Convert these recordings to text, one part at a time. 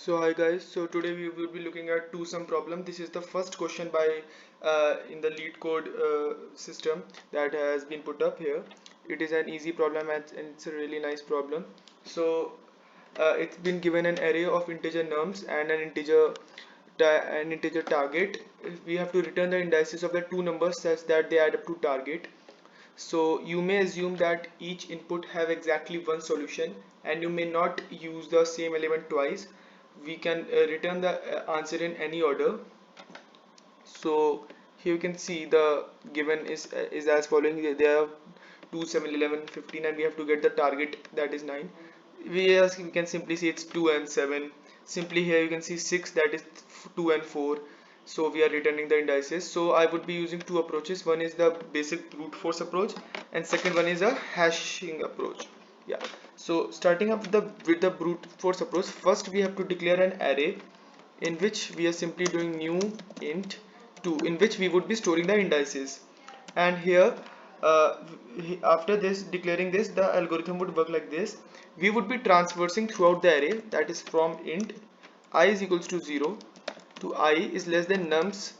So hi guys, so today we will be looking at two sum problem. This is the first question by in the lead code system that has been put up here. It is an easy problem and it's a really nice problem. So it's been given an array of integer nums and an integer target. We have to return the indices of the two numbers such that they add up to target. So you may assume that each input have exactly one solution and you may not use the same element twice. We can return the answer in any order. So here you can see the given is as following. There are 2, 7, 11, 15 and we have to get the target, that is 9. We can simply see it's 2 and 7. Simply here you can see 6, that is 2 and 4. So we are returning the indices. So I would be using two approaches. One is the basic brute force approach and second one is a hashing approach. Yeah. So starting up with the brute force approach, first we have to declare an array in which we are simply doing new int 2, in which we would be storing the indices. And here after this declaring this, the algorithm would work like this. We would be transversing throughout the array, that is from int I is equals to 0 to I is less than nums,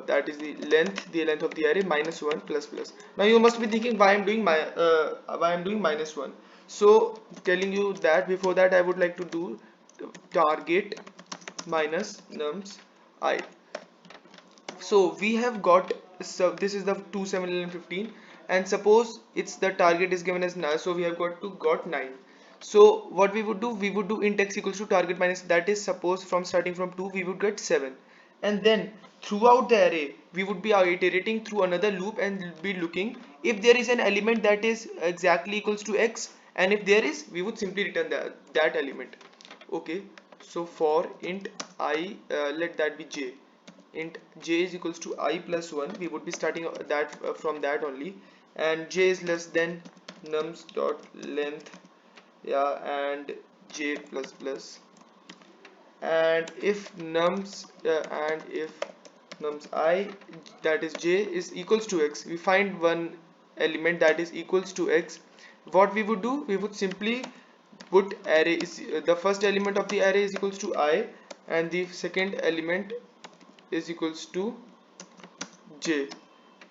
that is the length of the array minus 1 plus plus. Now you must be thinking why I'm doing minus 1. So telling you that before that I would like to do target minus nums I. So we have got, so this is the 2, 7, 11, 15 and suppose it's the target is given as 9, so we have got 9. So what we would do, we would do int x equals to target minus, that is suppose from starting from 2 we would get 7, and then throughout the array we would be iterating through another loop and be looking if there is an element that is exactly equals to x, and if there is we would simply return that element. Okay, so for int I, let that be j, int j is equals to I plus 1, we would be starting that from that only, and j is less than nums dot length, yeah, and j plus plus, and if nums I, that is j, is equals to x, we find one element that is equals to x. What we would do, we would simply put array is the first element of the array is equals to I and the second element is equals to j,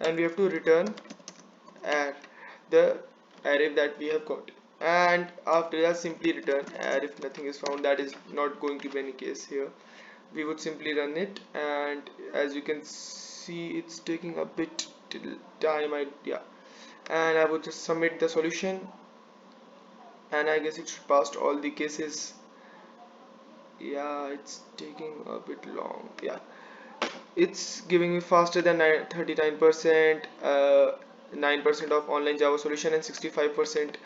and we have to return add the array that we have got, and after that simply return add if nothing is found. That is not going to be any case here. We would simply run it, and as you can see it's taking a bit till time, and I would just submit the solution, and I guess it should pass all the cases. Yeah, it's taking a bit long. Yeah, it's giving me faster than 39%, 9% of online Java solution, and 65%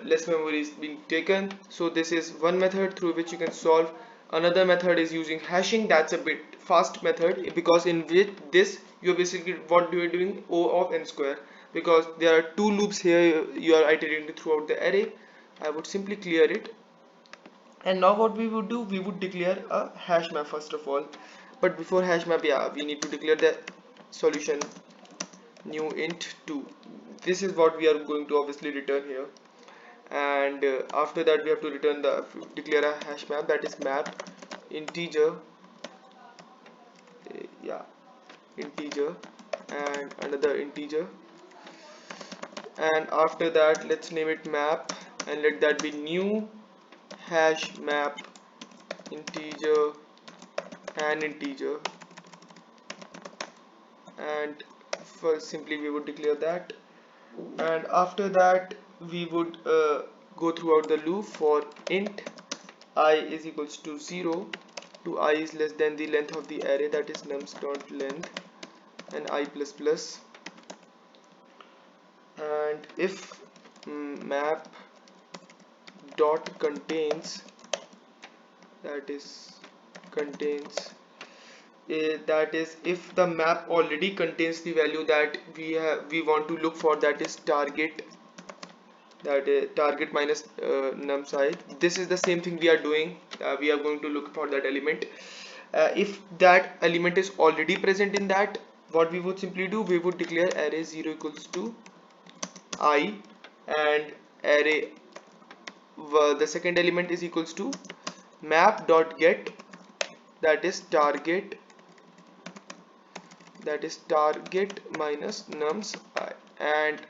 less memory is being taken. So this is one method through which you can solve. Another method is using hashing. That's a bit fast method, because in with this you're basically what you're doing O of n square, because there are two loops here you are iterating throughout the array. I would simply clear it, and now what we would do, we would declare a hash map first of all. But before hash map, yeah, we need to declare the solution new int 2. This is what we are going to obviously return here, and after that we have to return the declare a hash map, that is map integer, yeah, integer and another integer, and after that let's name it map, and let that be new hash map integer and integer, and first simply we would declare that, and after that we would go throughout the loop for int I is equals to 0 to I is less than the length of the array, that is nums dot length and I plus plus, and if map dot contains, that is contains, that is if the map already contains the value that we want to look for, that is target, that is target minus nums I. This is the same thing we are doing. We are going to look for that element. If that element is already present in that, what we would simply do, we would declare array 0 equals to I, and array the second element is equals to map.get, that is target minus nums I, and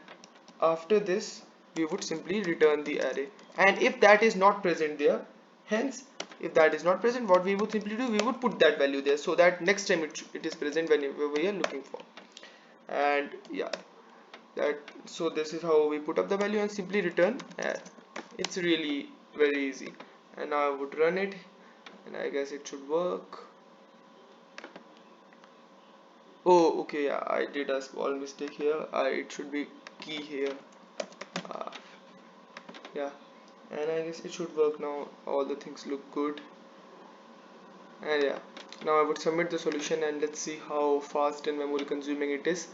after this we would simply return the array. And if that is not present there, hence if that is not present, what we would simply do, we would put that value there so that next time it is present whenever we are looking for. And yeah, that, so this is how we put up the value and simply return. It's really very easy. And now I would run it and I guess it should work. Oh, okay, yeah, I did a small mistake here. It should be key here. uh, yeah, and I guess it should work now. All the things look good. And yeah, now I would submit the solution and let's see how fast and memory consuming it is.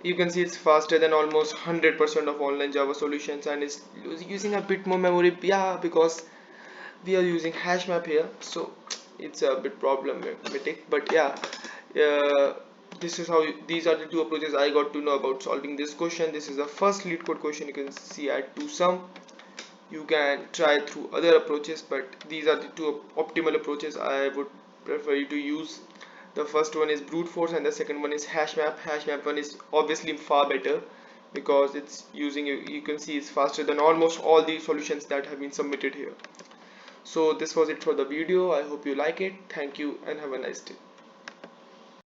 You can see it's faster than almost 100% of online Java solutions, and it's using a bit more memory, yeah, because we are using hash map here, so it's a bit problematic. But yeah, uh, this is how these are the two approaches I got to know about solving this question. This is the first lead code question. You can see add to sum. You can try through other approaches, but these are the two optimal approaches I would prefer you to use. The first one is brute force and the second one is hash map. Hash map one is obviously far better because it's using, you can see it's faster than almost all the solutions that have been submitted here. So this was it for the video. I hope you like it. Thank you and have a nice day.